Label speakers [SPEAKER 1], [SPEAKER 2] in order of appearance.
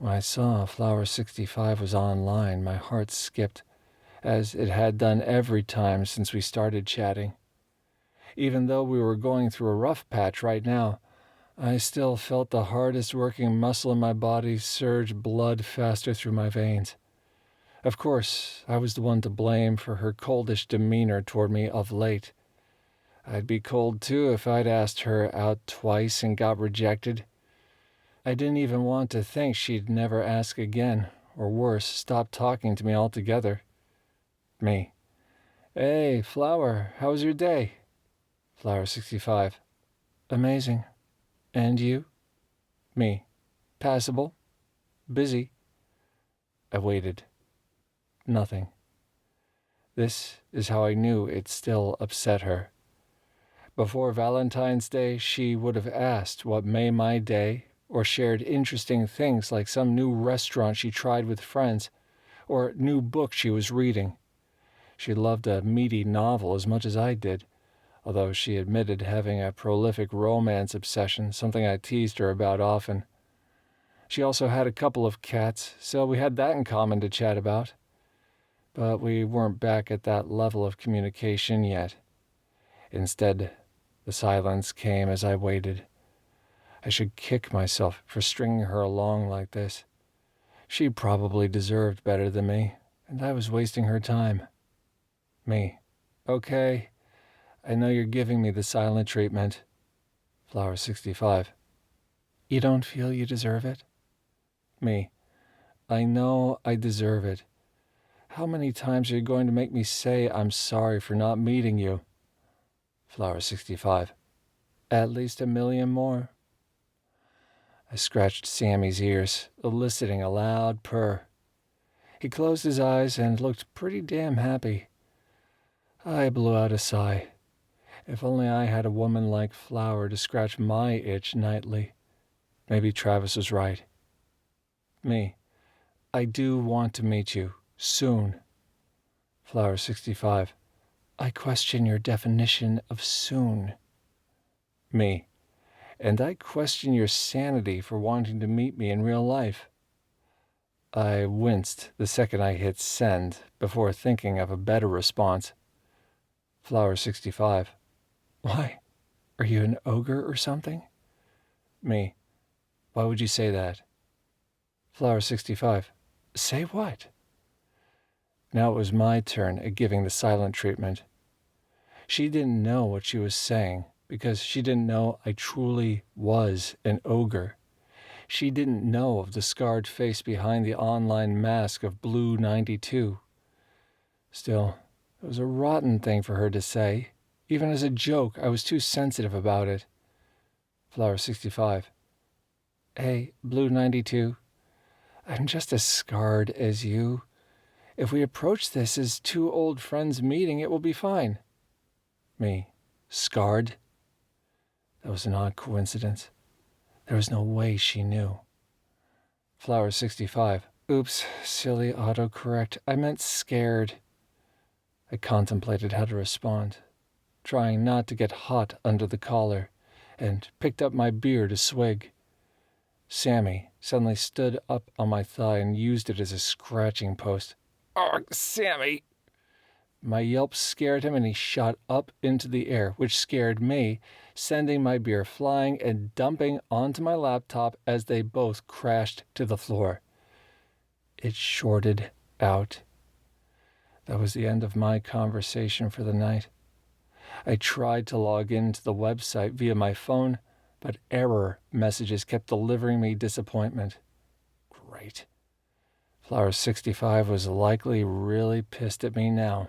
[SPEAKER 1] When I saw Flower 65 was online, my heart skipped, as it had done every time since we started chatting. Even though we were going through a rough patch right now, I still felt the hardest working muscle in my body surge blood faster through my veins. Of course, I was the one to blame for her coldish demeanor toward me of late. I'd be cold too if I'd asked her out twice and got rejected. I didn't even want to think she'd never ask again, or worse, stop talking to me altogether. Me. Hey, Flower, how was your day? Flower 65. Amazing. And you? Me. Passable. Busy. I waited. Nothing. This is how I knew it still upset her. Before Valentine's Day, she would have asked what made my day, or shared interesting things like some new restaurant she tried with friends, or new book she was reading. She loved a meaty novel as much as I did, although she admitted having a prolific romance obsession, something I teased her about often. She also had a couple of cats, so we had that in common to chat about. But we weren't back at that level of communication yet. Instead, the silence came as I waited. I should kick myself for stringing her along like this. She probably deserved better than me, and I was wasting her time. Me. Okay, I know you're giving me the silent treatment. Flower 65. You don't feel you deserve it? Me. I know I deserve it. How many times are you going to make me say I'm sorry for not meeting you? Flower 65. At least 1,000,000 more. I scratched Sammy's ears, eliciting a loud purr. He closed his eyes and looked pretty damn happy. I blew out a sigh. If only I had a woman like Flower to scratch my itch nightly. Maybe Travis was right. Me. I do want to meet you. Soon. Flower 65. I question your definition of soon. Me. And I question your sanity for wanting to meet me in real life. I winced the second I hit send before thinking of a better response. Flower 65. Why? Are you an ogre or something? Me. Why would you say that? Flower 65. Say what? Now it was my turn at giving the silent treatment. She didn't know what she was saying because she didn't know I truly was an ogre. She didn't know of the scarred face behind the online mask of Blue 92. Still, it was a rotten thing for her to say. Even as a joke, I was too sensitive about it. Flower 65. Hey, Blue 92. I'm just as scarred as you. If we approach this as two old friends meeting, it will be fine. Me. Scarred? That was an odd coincidence. There was no way she knew. Flower 65. Oops, silly autocorrect. I meant scared. I contemplated how to respond, trying not to get hot under the collar, and picked up my beer to swig. Sammy suddenly stood up on my thigh and used it as a scratching post. Ugh, Sammy! My yelp scared him and he shot up into the air, which scared me, sending my beer flying and dumping onto my laptop as they both crashed to the floor. It shorted out. That was the end of my conversation for the night. I tried to log into the website via my phone, but error messages kept delivering me disappointment. Great. Flower 65 was likely really pissed at me now.